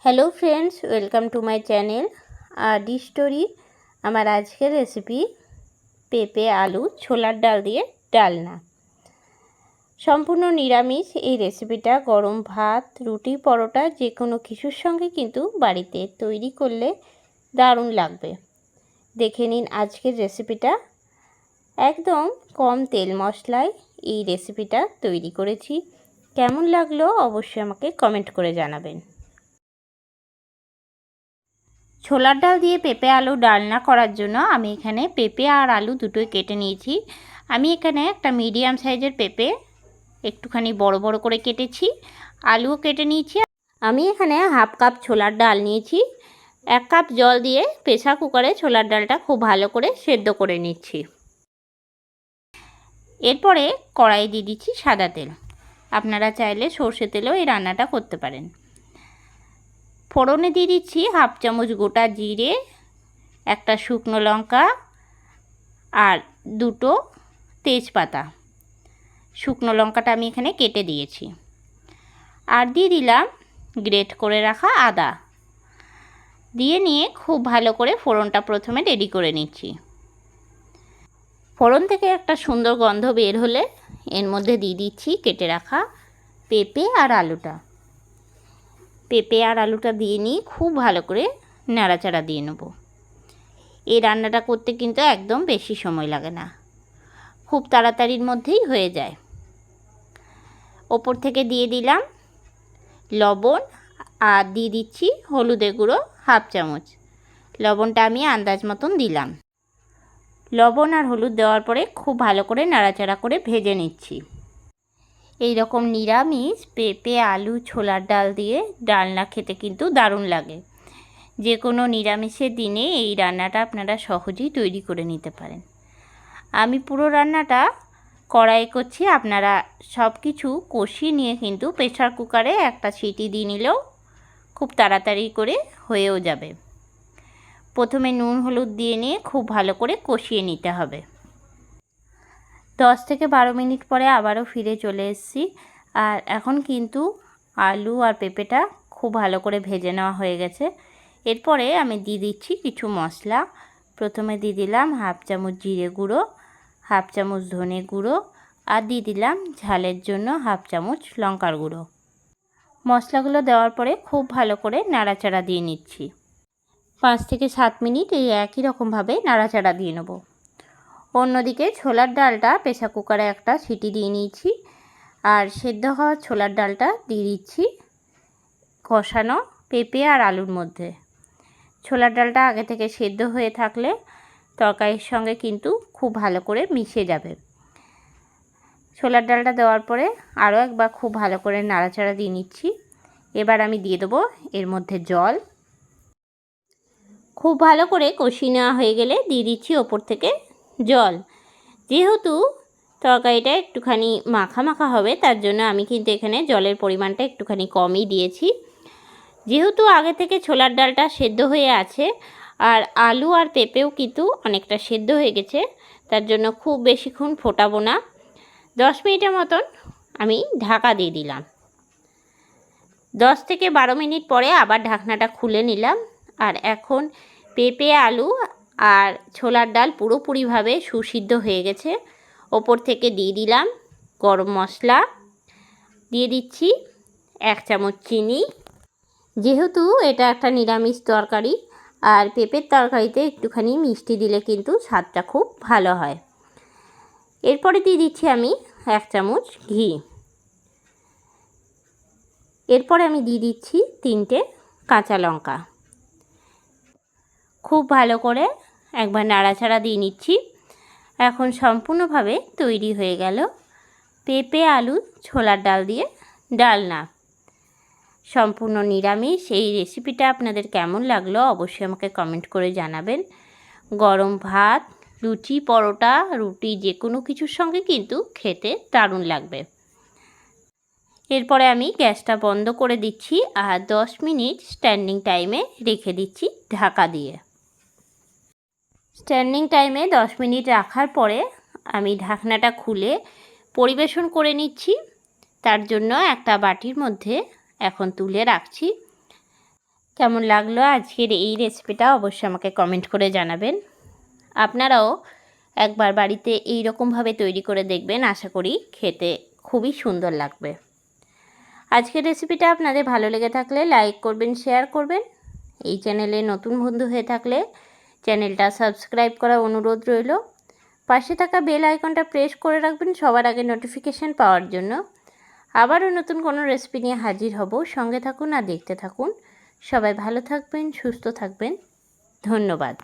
Hello friends, welcome to my channel D story. আমার আজকের recipe পেঁপে আলু ছোলার ডাল দিয়ে ডালনা। সম্পূর্ণ নিরামিষ এই রেসিপিটা গরম ভাত, রুটি, পরোটা যে কোনো কিছুর সঙ্গে কিন্তু বাড়িতে তৈরি করলে দারুণ লাগবে। দেখে নিন আজকের রেসিপিটা। একদম কম তেল মশলায় এই রেসিপিটা তৈরি করেছি। কেমন লাগলো অবশ্যই আমাকে কমেন্ট করে জানাবেন। ছোলার ডাল দিয়ে পেঁপে আলু ডালনা করার জন্য আমি এখানে পেঁপে আর আলু দুটোই কেটে নিয়েছি। আমি এখানে একটা মিডিয়াম সাইজের পেঁপে একটুখানি বড় বড় করে কেটেছি, আলুও কেটে নিয়েছি। আমি এখানে হাফ কাপ ছোলার ডাল নিয়েছি। 1 কাপ জল দিয়ে প্রেসার কুকারে ছোলার ডালটা খুব ভালো করে সেদ্ধ করে নিচ্ছি। এরপরে কড়াই দিয়ে দিচ্ছি সাদা তেল। আপনারা চাইলে সর্ষে তেলেও এই রান্নাটা করতে পারেন। ফোড়নে দিয়ে দিচ্ছি হাফ চামচ গোটা জিরে, একটা শুকনো লঙ্কা আর দুটো তেজপাতা। শুকনো লঙ্কাটা আমি এখানে কেটে দিয়েছি। আর দিয়ে দিলাম গ্রেট করে রাখা আদা। দিয়ে নিয়ে খুব ভালো করে ফোড়নটা প্রথমে রেডি করে নিচ্ছি। ফোড়ন থেকে একটা সুন্দর গন্ধ বের হলে এর মধ্যে দিয়ে দিচ্ছি কেটে রাখা পেঁপে আর আলুটা। পেঁপে আর আলুটা দিয়ে নিয়ে খুব ভালো করে নাড়াচাড়া দিয়ে নেব। এই রান্নাটা করতে কিন্তু একদম বেশি সময় লাগে না, খুব তাড়াতাড়ির মধ্যেই হয়ে যায়। ওপর থেকে দিয়ে দিলাম লবণ আর দিয়ে দিচ্ছি হলুদের গুঁড়ো হাফ চামচ। লবণটা আমি আন্দাজ মতন দিলাম। লবণ আর হলুদ দেওয়ার পরে খুব ভালো করে নাড়াচাড়া করে ভেজে নিচ্ছি। এই রকম নিরামিষ পেঁপে আলু ছোলার ডাল দিয়ে ডালনা খেতে কিন্তু দারুণ লাগে। যে কোনো নিরামিষের দিনে এই রান্নাটা আপনারা সহজেই তৈরি করে নিতে পারেন। আমি পুরো রান্নাটা কড়াই করছি, আপনারা সব কিছু কষিয়ে নিয়ে কিন্তু প্রেসার কুকারে একটা সিটি দিয়ে নিলেও খুব তাড়াতাড়ি করে হয়েও যাবে। প্রথমে নুন হলুদ দিয়ে নিয়ে খুব ভালো করে কষিয়ে নিতে হবে। 10 থেকে 12 মিনিট পরে আবারও ফিরে চলে এসেছি। আর এখন কিন্তু আলু আর পেঁপেটা খুব ভালো করে ভেজে নেওয়া হয়ে গেছে। এরপরে আমি দিয়ে দিচ্ছি কিছু মশলা। প্রথমে দিয়ে দিলাম হাফ চামচ জিরে গুঁড়ো, হাফ চামচ ধনে গুঁড়ো আর দিয়ে দিলাম ঝালের জন্য হাফ চামচ লঙ্কার গুঁড়ো। মশলাগুলো দেওয়ার পরে খুব ভালো করে নাড়াচাড়া দিয়ে নিচ্ছি। 5 থেকে 7 মিনিট এই একই রকমভাবে নাড়াচাড়া দিয়ে নেব। অন্যদিকে ছোলার ডালটা প্রেসার কুকারে একটা সিটি দিয়ে নিয়েছি। আর সেদ্ধ হওয়া ছোলার ডালটা দিয়ে দিচ্ছি কষানো পেঁপে আর আলুর মধ্যে। ছোলার ডালটা আগে থেকে সেদ্ধ হয়ে থাকলে তরকারির সঙ্গে কিন্তু খুব ভালো করে মিশে যাবে। ছোলার ডালটা দেওয়ার পরে আরও একবার খুব ভালো করে নাড়াচাড়া দিয়ে নিচ্ছি। এবার আমি দিয়ে দেবো এর মধ্যে জল। খুব ভালো করে কষিয়ে নেওয়া হয়ে গেলে দিয়ে দিচ্ছি ওপর থেকে জল। যেহেতু তরকারিটা একটুখানি মাখা মাখা হবে তার জন্য আমি কিন্তু এখানে জলের পরিমাণটা একটুখানি কমই দিয়েছি। যেহেতু আগে থেকে ছোলার ডালটা সেদ্ধ হয়ে আছে আর আলু আর পেঁপেও কিন্তু অনেকটা সেদ্ধ হয়ে গেছে, তার জন্য খুব বেশিক্ষণ ফোটাবো না। 10 মিনিটের মতন আমি ঢাকা দিয়ে দিলাম। 10 থেকে 12 মিনিট পরে আবার ঢাকনাটা খুলে নিলাম। আর এখন পেঁপে আলু আর ছোলার ডাল পুরোপুরিভাবে সুসিদ্ধ হয়ে গেছে। ওপর থেকে দিয়ে দিলাম গরম মশলা, দিয়ে দিচ্ছি 1 চামচ চিনি। যেহেতু এটা একটা নিরামিষ তরকারি আর পেঁপের তরকারিতে একটুখানি মিষ্টি দিলে কিন্তু স্বাদটা খুব ভালো হয়। এরপরে দিয়ে দিচ্ছি আমি 1 চামচ ঘি। এরপরে আমি দিয়ে দিচ্ছি 3টে কাঁচা লঙ্কা। খুব ভালো করে একবার নাড়াচাড়া দিয়ে নিচ্ছি। এখন সম্পূর্ণভাবে তৈরি হয়ে গেল পেঁপে আলু ছোলার ডাল দিয়ে ডালনা। সম্পূর্ণ নিরামিষ এই রেসিপিটা আপনাদের কেমন লাগলো অবশ্যই আমাকে কমেন্ট করে জানাবেন। গরম ভাত, লুচি, পরোটা, রুটি যে কোনো কিছুর সঙ্গে কিন্তু খেতে দারুণ লাগবে। এরপরে আমি গ্যাসটা বন্ধ করে দিচ্ছি আর 10 মিনিট স্ট্যান্ডিং টাইমে রেখে দিচ্ছি ঢাকা দিয়ে। স্ট্যান্ডিং টাইমে 10 মিনিট রাখার পরে আমি ঢাকনাটা খুলে পরিবেশন করে নিচ্ছি। তার জন্য একটা বাটির মধ্যে এখন তুলে রাখছি। কেমন লাগলো আজকের এই রেসিপিটা অবশ্যই আমাকে কমেন্ট করে জানাবেন। আপনারাও একবার বাড়িতে এই রকমভাবে তৈরি করে দেখবেন, আশা করি খেতে খুবই সুন্দর লাগবে। আজকের রেসিপিটা আপনাদের ভালো লেগে থাকলে লাইক করবেন, শেয়ার করবেন। এই চ্যানেলে নতুন বন্ধু হয়ে থাকলে চ্যানেলটা সাবস্ক্রাইব করার অনুরোধ রইল। পাশে থাকা বেল আইকনটা প্রেস করে রাখবেন সবার আগে নোটিফিকেশান পাওয়ার জন্য। আবারও নতুন কোনো রেসিপি নিয়ে হাজির হব। সঙ্গে থাকুন আর দেখতে থাকুন। সবাই ভালো থাকবেন, সুস্থ থাকবেন। ধন্যবাদ।